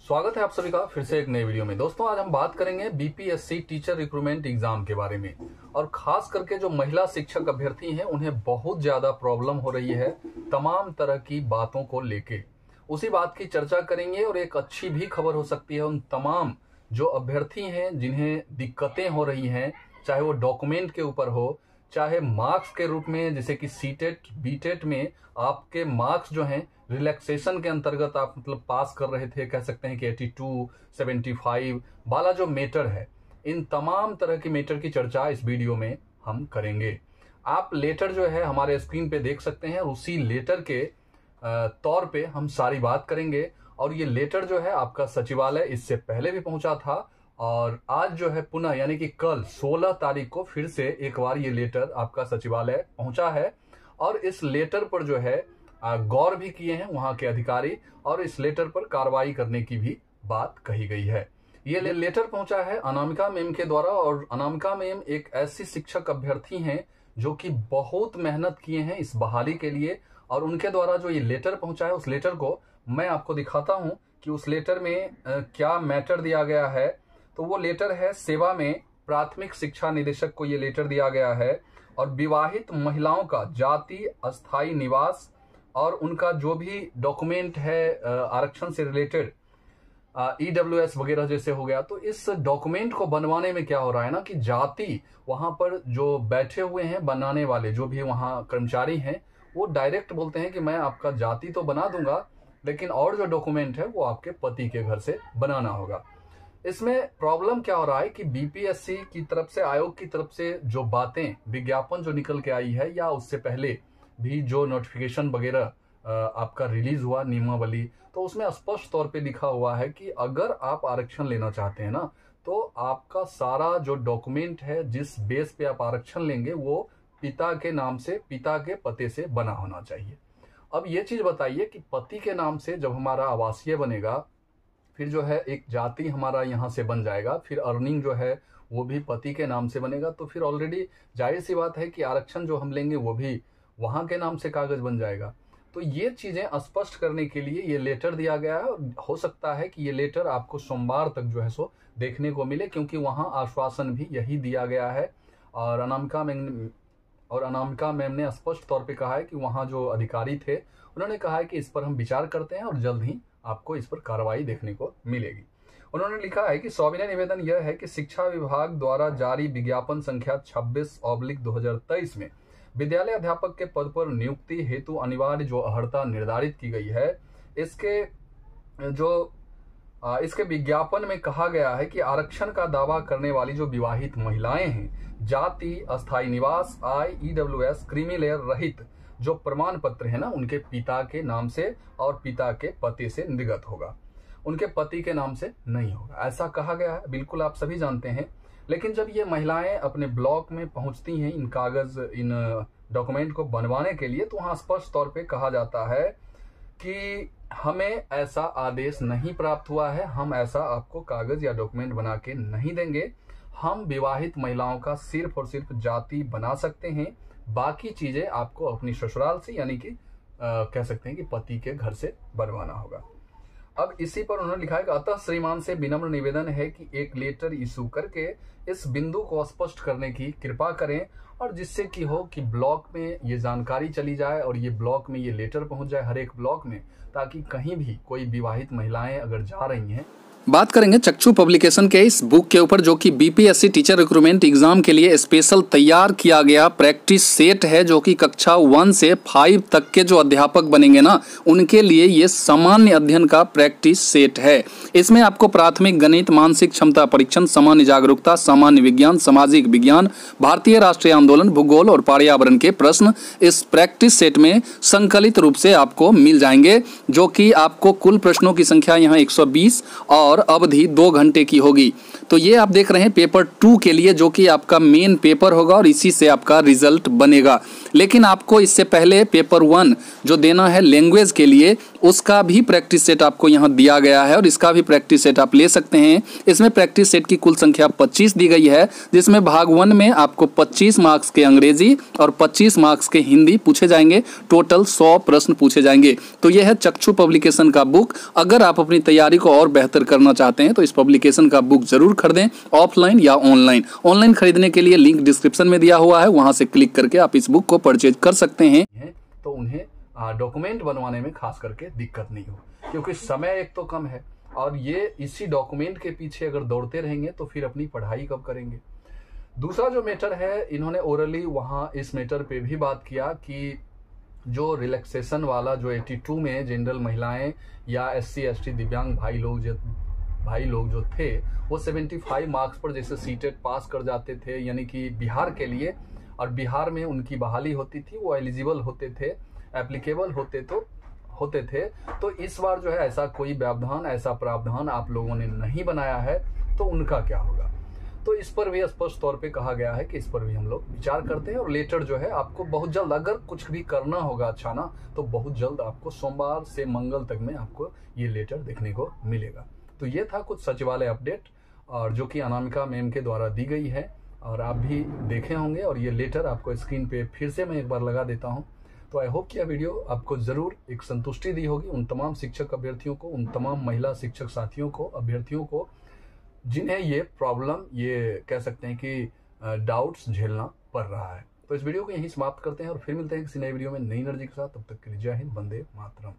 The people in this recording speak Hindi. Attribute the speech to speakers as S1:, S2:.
S1: स्वागत है आप सभी का फिर से एक नए वीडियो में। दोस्तों आज हम बात करेंगे बीपीएससी टीचर रिक्रूटमेंट एग्जाम के बारे में, और खास करके जो महिला शिक्षक अभ्यर्थी हैं उन्हें बहुत ज्यादा प्रॉब्लम हो रही है तमाम तरह की बातों को लेके। उसी बात की चर्चा करेंगे और एक अच्छी भी खबर हो सकती है उन तमाम जो अभ्यर्थी हैं जिन्हें दिक्कतें हो रही हैं, चाहे वो डॉक्यूमेंट के ऊपर हो, चाहे मार्क्स के रूप में, जैसे कि सीटेट बीटेट में आपके मार्क्स जो हैं रिलैक्सेशन के अंतर्गत आप मतलब पास कर रहे थे, कह सकते हैं कि 82, 75 वाला जो मेटर है, इन तमाम तरह की मेटर की चर्चा इस वीडियो में हम करेंगे। आप लेटर जो है हमारे स्क्रीन पे देख सकते हैं, उसी लेटर के तौर पे हम सारी बात करेंगे। और ये लेटर जो है आपका सचिवालय इससे पहले भी पहुंचा था, और आज जो है पुनः यानी कि कल 16 तारीख को फिर से एक बार ये लेटर आपका सचिवालय पहुंचा है। और इस लेटर पर जो है गौर भी किए हैं वहां के अधिकारी, और इस लेटर पर कार्रवाई करने की भी बात कही गई है। ये लेटर पहुंचा है अनामिका मैम के द्वारा, और अनामिका मैम एक ऐसी शिक्षक अभ्यर्थी हैं जो कि बहुत मेहनत किए हैं इस बहाली के लिए, और उनके द्वारा जो ये लेटर पहुंचा है उस लेटर को मैं आपको दिखाता हूं कि उस लेटर में क्या मैटर दिया गया है। तो वो लेटर है सेवा में प्राथमिक शिक्षा निदेशक को ये लेटर दिया गया है, और विवाहित महिलाओं का जाति, अस्थायी निवास और उनका जो भी डॉक्यूमेंट है आरक्षण से रिलेटेड, ईडब्ल्यूएस वगैरह जैसे हो गया, तो इस डॉक्यूमेंट को बनवाने में क्या हो रहा है ना कि जाति वहां पर जो बैठे हुए हैं बनाने वाले जो भी वहां कर्मचारी हैं वो डायरेक्ट बोलते हैं कि मैं आपका जाति तो बना दूंगा, लेकिन और जो डॉक्यूमेंट है वो आपके पति के घर से बनाना होगा। इसमें प्रॉब्लम क्या हो रहा है कि बीपीएससी की तरफ से, आयोग की तरफ से जो बातें, विज्ञापन जो निकल के आई है या उससे पहले भी जो नोटिफिकेशन वगैरह आपका रिलीज हुआ नियमावली, तो उसमें स्पष्ट तौर पे लिखा हुआ है कि अगर आप आरक्षण लेना चाहते हैं ना, तो आपका सारा जो डॉक्यूमेंट है जिस बेस पे आप आरक्षण लेंगे वो पिता के नाम से, पिता के पते से बना होना चाहिए। अब ये चीज बताइए कि पति के नाम से जब हमारा आवासीय बनेगा, फिर जो है एक जाति हमारा यहाँ से बन जाएगा, फिर अर्निंग जो है वो भी पति के नाम से बनेगा, तो फिर ऑलरेडी जाहिर सी बात है कि आरक्षण जो हम लेंगे वो भी वहां के नाम से कागज बन जाएगा। तो ये चीजें स्पष्ट करने के लिए ये लेटर दिया गया है। हो सकता है कि ये लेटर आपको सोमवार तक जो है सो देखने को मिले, क्योंकि वहां आश्वासन भी यही दिया गया है। और अनामिका मैम ने स्पष्ट तौर पे कहा है कि वहां जो अधिकारी थे उन्होंने कहा है कि इस पर हम विचार करते हैं और जल्द ही आपको इस पर कार्रवाई देखने को मिलेगी। उन्होंने लिखा है कि सविनय निवेदन यह है कि शिक्षा विभाग द्वारा जारी विज्ञापन संख्या 26/2023 में विद्यालय अध्यापक के पद पर नियुक्ति हेतु अनिवार्य जो अर्हता निर्धारित की गई है, इसके विज्ञापन में कहा गया है कि आरक्षण का दावा करने वाली जो विवाहित महिलाएं हैं, जाति, अस्थायी निवास, आय, ईडब्ल्यूएस, क्रीमी लेयर रहित जो प्रमाण पत्र है ना, उनके पिता के नाम से और पिता के पति से निर्गत होगा, उनके पति के नाम से नहीं होगा, ऐसा कहा गया है। बिल्कुल आप सभी जानते हैं। लेकिन जब ये महिलाएं अपने ब्लॉक में पहुंचती हैं इन कागज, इन डॉक्यूमेंट को बनवाने के लिए, तो वहां स्पष्ट तौर पे कहा जाता है कि हमें ऐसा आदेश नहीं प्राप्त हुआ है, हम ऐसा आपको कागज या डॉक्यूमेंट बना के नहीं देंगे। हम विवाहित महिलाओं का सिर्फ और सिर्फ जाति बना सकते हैं, बाकी चीजें आपको अपनी ससुराल से यानी कि कह सकते हैं कि पति के घर से बनवाना होगा। अब इसी पर उन्होंने लिखा है कि अतः श्रीमान से विनम्र निवेदन है कि एक लेटर इशू करके इस बिंदु को स्पष्ट करने की कृपा करें, और जिससे कि हो कि ब्लॉक में ये जानकारी चली जाए और ये ब्लॉक में ये लेटर पहुंच जाए हर एक ब्लॉक में, ताकि कहीं भी कोई विवाहित महिलाएं अगर जा रही हैं।
S2: बात करेंगे चक्षु पब्लिकेशन के इस बुक के ऊपर, जो कि बीपीएससी टीचर रिक्रूटमेंट एग्जाम के लिए स्पेशल तैयार किया गया प्रैक्टिस सेट है, जो कि कक्षा 1 से 5 तक के जो अध्यापक बनेंगे ना, उनके लिए ये सामान्य अध्ययन का प्रैक्टिस सेट है। इसमें आपको प्राथमिक गणित, मानसिक क्षमता परीक्षण, सामान्य जागरूकता, सामान्य विज्ञान, सामाजिक विज्ञान, भारतीय राष्ट्रीय आंदोलन, भूगोल और पर्यावरण के प्रश्न इस प्रैक्टिस सेट में संकलित रूप से आपको मिल जाएंगे, जो कि आपको कुल प्रश्नों की संख्या यहाँ 120 और अवधि 2 घंटे की होगी। तो ये आप देख रहे हैं पेपर 2 के लिए, जो कि आपका मेन पेपर होगा और इसी से आपका रिजल्ट बनेगा। लेकिन आपको इससे पहले पेपर 1 जो देना है लैंग्वेज के लिए, उसका भी प्रैक्टिस सेट आपको यहाँ दिया गया है और इसका भी प्रैक्टिस सेट आप ले सकते हैं। इसमें प्रैक्टिस सेट की कुल संख्या 25 दी गई है, जिसमें भाग 1 में आपको 25 मार्क्स के अंग्रेजी और 25 मार्क्स के हिंदी पूछे जाएंगे। टोटल 100 प्रश्न पूछे जाएंगे। तो यह है चक्षु पब्लिकेशन का बुक। अगर आप अपनी तैयारी को और बेहतर करना चाहते हैं तो इस पब्लिकेशन का बुक जरूर खरीदें, ऑफलाइन या ऑनलाइन। ऑनलाइन खरीदने के लिए लिंक डिस्क्रिप्शन में दिया हुआ है, वहां से क्लिक करके आप इस बुक को परचेज कर सकते हैं।
S1: तो उन्हें डॉक्यूमेंट बनवाने में खास करके दिक्कत नहीं हो, क्योंकि समय एक तो कम है और ये इसी डॉक्यूमेंट के पीछे अगर दौड़ते रहेंगे तो फिर अपनी पढ़ाई कब करेंगे। दूसरा जो मैटर है, इन्होंने ओरली वहाँ इस मैटर पे भी बात किया कि जो रिलैक्सेशन वाला जो 82 में जनरल महिलाएं या SC ST दिव्यांग भाई लोग जो थे वो 75 मार्क्स पर जैसे सीटेट पास कर जाते थे, यानी कि बिहार के लिए, और बिहार में उनकी बहाली होती थी, वो एलिजिबल होते थे, एप्लीकेबल होते थे। तो इस बार जो है ऐसा कोई व्यवधान, ऐसा प्रावधान आप लोगों ने नहीं बनाया है, तो उनका क्या होगा। तो इस पर भी स्पष्ट तौर पे कहा गया है कि इस पर भी हम लोग विचार करते हैं और लेटर जो है आपको बहुत जल्द, अगर कुछ भी करना होगा अच्छा ना, तो बहुत जल्द आपको सोमवार से मंगल तक में आपको ये लेटर देखने को मिलेगा। तो ये था कुछ सचिवालय अपडेट, और जो कि अनामिका मैम के द्वारा दी गई है और आप भी देखे होंगे, और ये लेटर आपको स्क्रीन पे फिर से मैं एक बार लगा देता हूँ। तो आई होप कि यह वीडियो आपको जरूर एक संतुष्टि दी होगी, उन तमाम शिक्षक अभ्यर्थियों को, उन तमाम महिला शिक्षक साथियों को, अभ्यर्थियों को, जिन्हें ये प्रॉब्लम, ये कह सकते हैं कि डाउट्स झेलना पड़ रहा है। तो इस वीडियो को यहीं समाप्त करते हैं और फिर मिलते हैं किसी नए वीडियो में नई एनर्जी के साथ। तब तक के लिए जय हिंद, वंदे मातरम।